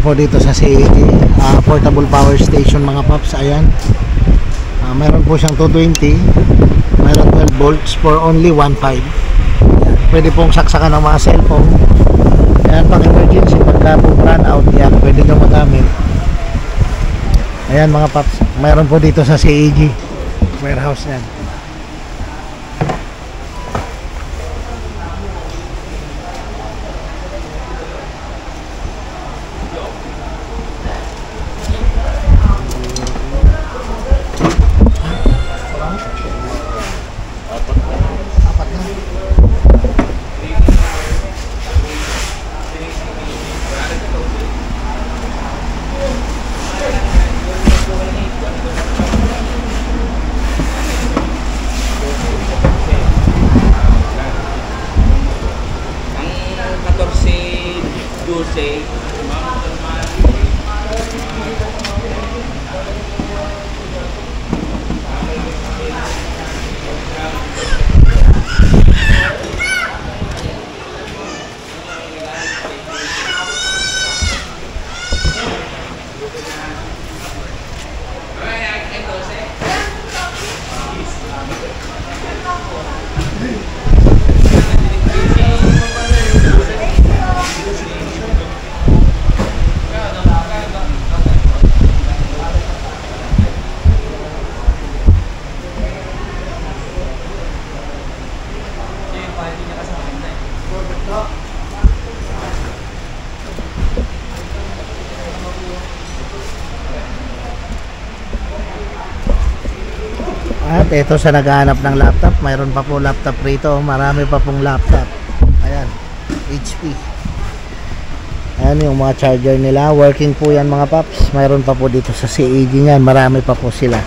Mayroon po dito sa CAG portable power station mga paps. Ayan, mayroon po siyang 220, mayroon 12 volts for only 1.5. Pwede pong saksakan ng mga cellphone. Ayan, pang emergency pagka po run out, yan pwede nyo magamit. Ayan mga paps, mayroon po dito sa CAG warehouse yan. At ito sa naghahanap ng laptop, mayroon pa po laptop rito, marami pa pong laptop. Ayan, HP. Ayan yung mga charger nila, working po yan mga paps. Mayroon pa po dito sa CAG niyan, marami pa po sila.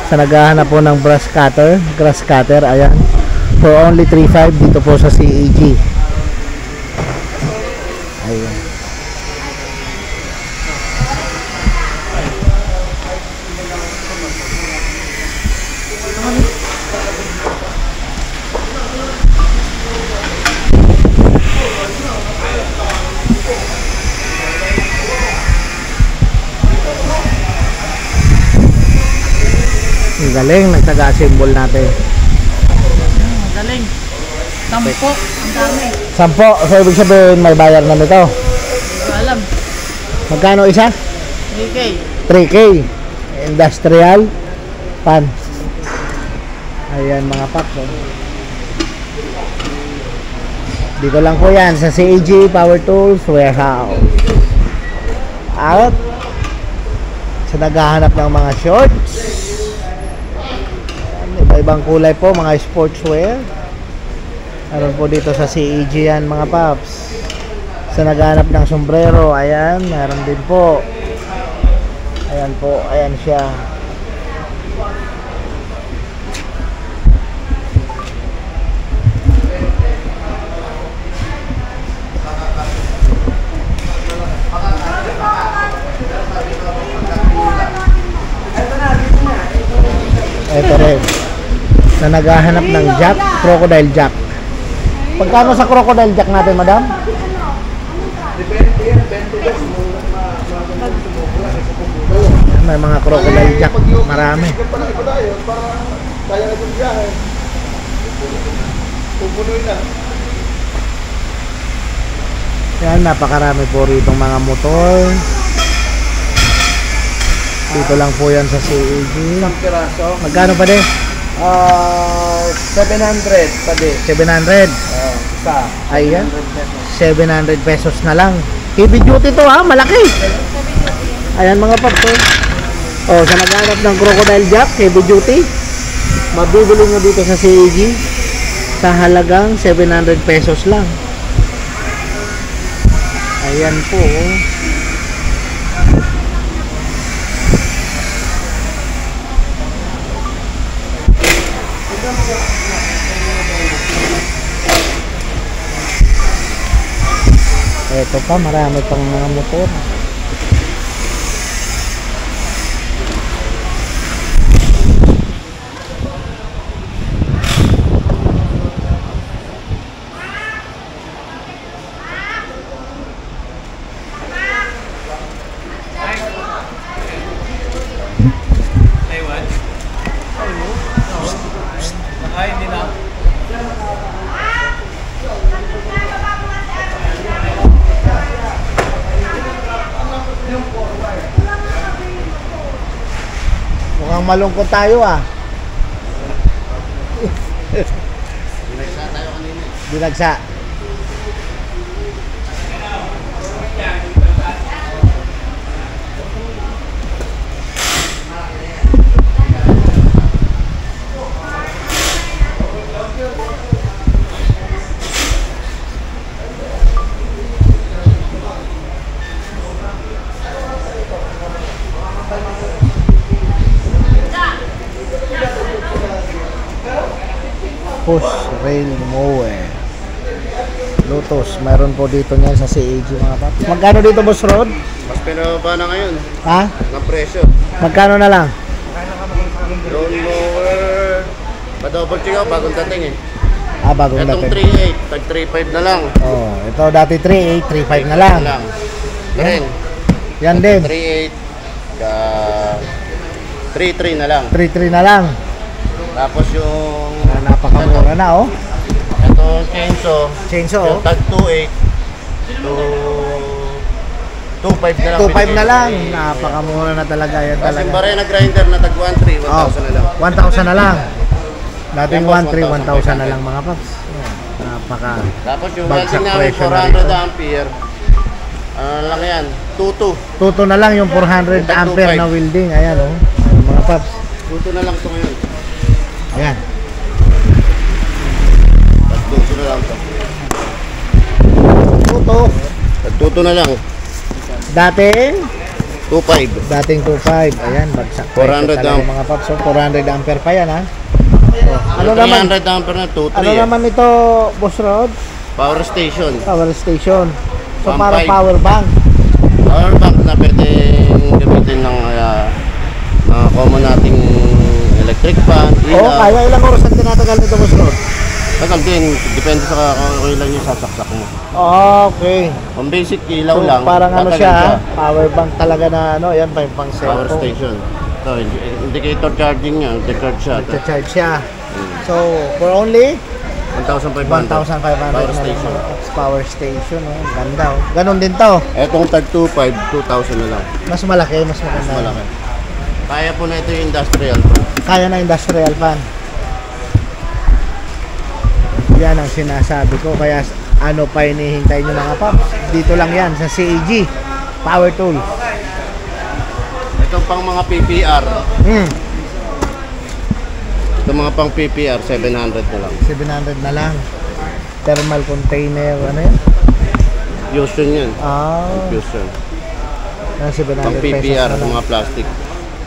Sa naghahanap po ng grass cutter, ayan, for only 3.5 dito po sa CAG. Ayan. Galing, nagtaga-assemble natin. Galing. 10, ang dami. 10, so ibig sabihin may bayar na nito. Alam. Magkano isa? 3K. 3K. Industrial pan. Ayan mga paps. Dito lang po yan sa CAG Power Tools Warehouse. At sa naghahanap ng mga shorts, ibang kulay po, mga sportswear. Meron po dito sa CAG yan mga paps. Sa naghahanap ng sombrero, ayan, meron din po. Ayan po, ayan siya. Ito rin, na naghahanap ng jack, crocodile jack. Pagkano sa crocodile jack natin, madam? May mga crocodile jack, marami. Yan, napakarami po rito mga motor. Dito lang po yan sa CAG. Isang piraso. Magkano pa din? 700 pa din. 700. Isa. Ayan, 700 pesos. 700 pesos na lang. Heavy duty to ha, malaki. Ayan mga paps. Oh, sa naghanap ng crocodile jack, heavy duty, mabibili nyo dito sa CAG sa halagang 700 pesos lang. Ayan po. Ito pa, marami pang mga motor. Ay, hindi na. Mukhang malungkot tayo ah. Binagsa tayo kanina. Binagsa. Push rail mower. Lotus, mayroon po dito niyan sa CAG mga paps. Magkano dito, Boss Rod? Mas pinababa na ngayon. Ha? Ng presyo. Magkano na lang? Lawn mower. Pa-double check ako, bagong dating eh. Ah, bagong Itong dating. 3.8, tag 3.5 na lang. Oh, ito dati 3.8, 3.5 na lang. Rin. Yan din. 3.8, 3.3 na lang. 3.3 na lang. Tapos yung Napakamura na oh. ito chainsaw. Chainsaw oh. Yung tag 2.8 to 2.5 na lang. 2.5 na lang. Napakamura na talaga yan Kasi talaga. barena grinder na tag 1.3, 1,000 na lang. 1,000 na lang. Dating Tapos 1,300, 1,000 na lang mga paps. Yan. Napaka Tapos yung bagsak welding namin presyo na 400 rito. ampere. Ano lang yan? 2.2. Tuto na lang yung 400 Tag ampere 2.5. na welding. Ayan oh. Ayan, mga paps. 2.2 na lang ito ngayon. Ayan. Tag 2.2 na lang ito. Tuto. Tag 2.2 na lang. Dating 2.5. dating 2.5. Ayan, bagsak presyo 400 talaga amp. mga paps. So, 400 ampere pa yan ha. Oh. Ano naman? 300 ampere na 2.3. Ano naman ito, Boss Rod? Power station. Power station. So, 1.5. para power bank. Power bank na pwedeng gamitin ng common nating electric fan, Oo, ilaw. kaya ilang oras ang tinatagal nito, Boss Rod? Tagal din, depende sa kung ilan yung sasaksak mo. Okay. Kung basic ilaw So, lang, parang ano tatagal siya, power bank talaga na ano, yan pa yung pang Power cellphone. station. So, indicator charging niya, nag-charge siya. Nagcha-charge siya. So, for only 1,500. 1,500 Power na station. lang. Power station, oh. Ganda oh. Ganon din to. Etong tag 2.5, 2,000 na lang. Mas malaki, mas maganda. Mas malaki. Kaya po na ito yung industrial po. Kaya na industrial fan. Yan ang sinasabi ko. Kaya ano pa hinihintay nyo mga paps? Dito lang yan sa CAG. Power tool. Ito pang mga PPR. Ito mga pang PPR, 700 na lang. 700 na lang. Thermal container, ano yan? Fusion yan. Fusion. Yan, 700 Pang pesos PPR, na lang. mga plastic.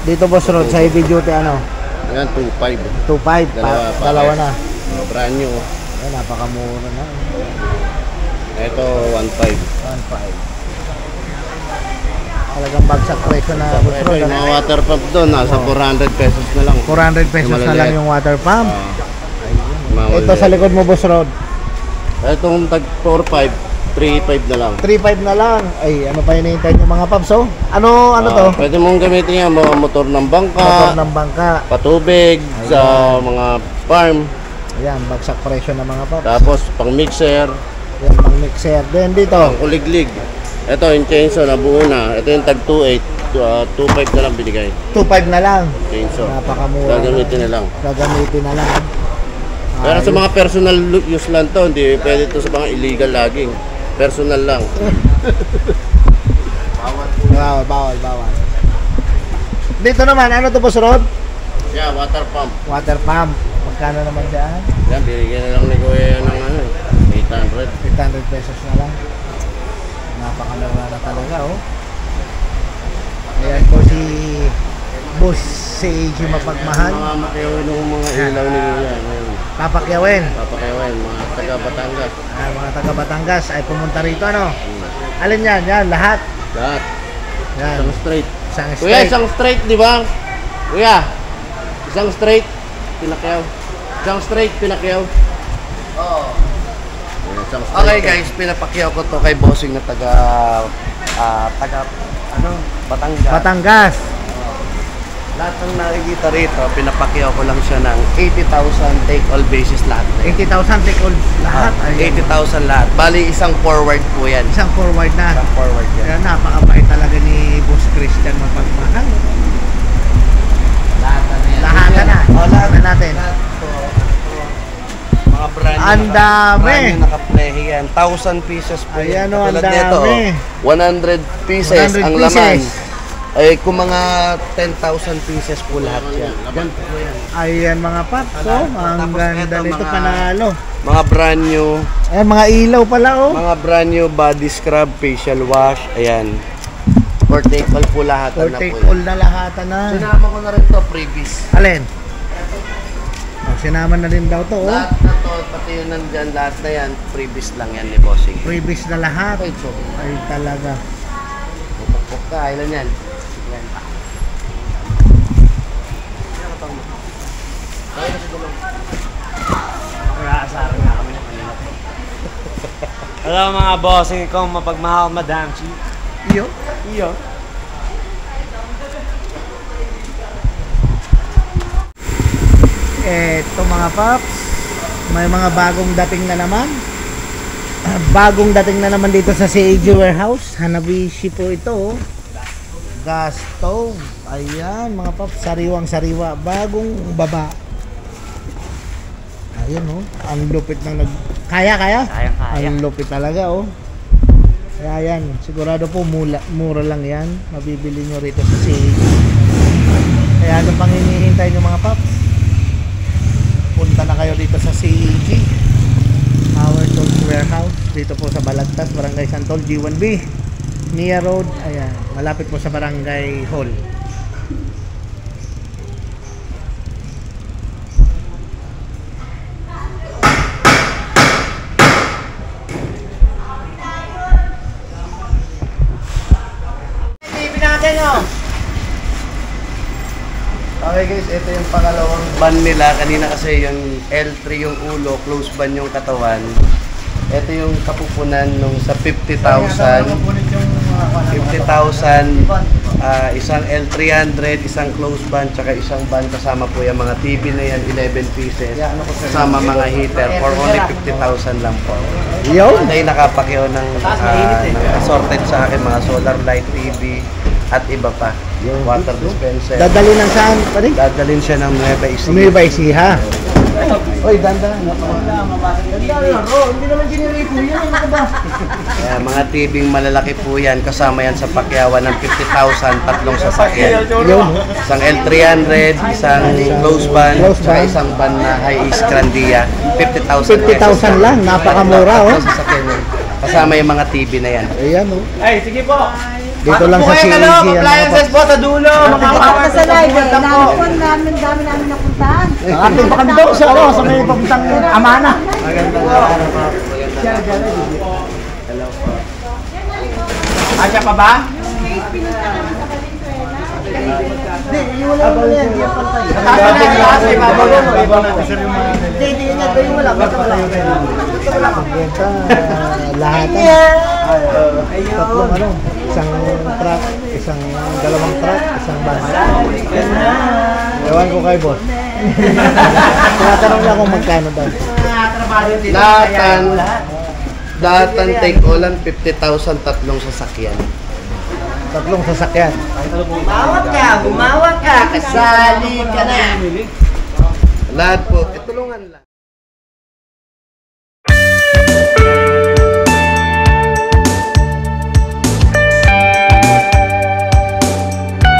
Dito Boss Rod, sa heavy duty ano? Ayan, 2.5. 2.5. Dalawa na. Brand new. Ay, napakamura na. Ito, 1.5. 1.5. Talagang bagsak presyo na Boss Ito, Rod. yung Ano? mga water pump doon, nasa 400 pesos na lang. 400 pesos Yung na lang maliliit. yung water pump. Mga Ito sa likod mo Boss Rod. Itong tag 4.5, 3.5 na lang. 3.5 na lang. Ay, ano pa hinihintay nyo mga paps, oh? Ano to? Pwede mong gamitin yan, mga motor ng bangka, Motor ng bangka. patubig, sa mga farm, Ayan, bagsak presyo ng mga paps. tapos pang mixer, Ayan, pang mixer. Then dito, pang kuliglig. Ito yung chainsaw na buo na. Ito yung tag 2.8, 2.5 na lang binigay. 2.5 na lang. Chainsaw. Napakamura. Gagamitin na lang. Gagamitin na lang. Pero sa mga personal use lang to, hindi pwede to sa mga illegal logging. Personal lang. Bawal. Dito naman, ano to, Boss Rod? Yeah, water pump. Water pump. Magkano naman dyan? Yan, binigyan na lang ni Kuya ng 800. 800 pesos na lang. Napakamura na talaga, oh. Ayan po si Boss CAG Mapagmahal. Mga makiyaw ng mga ilaw ni Kuya. Papakyawin. Papakiyawan, mga taga Batangas. Mga taga Batangas ay pumunta rito, ano? Alin yan? Yan, lahat. Lahat. Yan. Isang straight. Isang Kuya, straight. isang straight, di ba? Kuya, isang straight, pinakyaw. Isang straight, pinakyaw. Oo. Isang straight. Okay guys, pinapakyaw ko to kay bossing na taga Batangas. Batangas. Lahat ng nakikita rito, pinapakyaw ko lang siya ng 80,000 take all basis lahat. 80,000 take all lahat. Ayan. 80,000 lahat. Bali isang forward po yan. Isang forward na. Isang forward yan. Kaya napakabait talaga ni Boss Christian Mapagmahal. Lahat na yan. Lahat na. Oh, lahat na natin. Lahat to. Mga brand new Ang dami. brand new naka-play yan. 1,000 pieces po Ayan, yan. oh, ang Katulad nito, dami. 100 pieces 100 ang pieces. laman. Ay kung mga 10,000 pieces po lahat yan. Ganito po yan. Ayan mga paps, oh. Ang Tapos ganda eto, nito, mga- panalo. Mga brand new, Ayan, mga ilaw pala, oh. mga brand new body scrub, facial wash, ayan. For take all po lahat For na take po. all na lahatan na. Sinama ko na rin to freebies. Alin? Oh, sinama na rin daw to, oh. Lahat na to, pati yun nandyan, lahat na yan, freebies lang yan ni Bossing. Freebies na lahat. Okay, so, Ay, talaga. pupukpuk ka, ilan yan? Yan. Hello mga bossing ko, mapagmahal Madam Chi. Iyo. Iyo. Eto mga paps, may mga bagong dating na naman. Bagong dating na naman dito sa CAG Warehouse. Hanabishi po ito, oh. Gas stove. Ayan mga paps, sariwang sariwa. Bagong baba. Ayan, oh. Ang lupit ng Kaya? Kayang-kaya. Ang lupit talaga, oh. Kaya yan, sigurado po mura lang yan. Mabibili nyo rito sa CAG. Kaya ano pang hinihintay nyo mga paps? Punta na kayo dito sa CAG Power Tools Warehouse. Dito po sa Balagtas, Barangay Santol, G1B Nia Road. Ayan, malapit po sa Barangay Hall. TV natin, oh. Okay guys, ito yung pangalawang ban nila. Kanina kasi yung L3 yung ulo, close ban yung katawan. Ito yung kapupunan nung sa 50,000. 50,000, isang L300, isang close ban, tsaka isang ban kasama po yung mga TV na yan, 11 pieces. Kasama mga heater for only 50,000 lang po. Yo. Ay nakapakyaw ng assorted sa akin, mga solar light TV at iba pa. Yung water dispenser. Dadali ng saan pa rin? Dadalhin siya ng Nueva Ecija. Nueva Ecija. Oy, dandan. Hindi naman generate yan. Ano ba? Kaya mga tibing malalaki po yan, kasama yan sa pakyawan ng 50,000, tatlong sasakyan. Yun. Isang L300, isang close ban, tsaka isang ban na high-east Grandia, 50,000 pesos. 50,000 lang, napakamura, oh. Tatlong sasakyan yan. Kasama yung mga TV na yan. Ayan, oh. Ay, sige po. Dito lang sa CAG. Appliances po sa dulo. Mga Ako sa live, namin namin napuntahan. Ang ating pakando sa ano, sa may papuntang Amana. Magandang araw po. Hello po. Asya pa ba? Hindi, wala mo yan. Dating lahat ay babago. Hindi, wala. Basta wala. Benta, lahat. Tatlong ano, isang truck, dalawang truck, isang bus. Ewan ko kay boss. Tinatanong lang kung magkano daw. Lahatan take all 50,000 tatlong sasakyan. Tatlong sasakyan. Gumawa ka, kasali ka na. Lahat po, tulungan lang.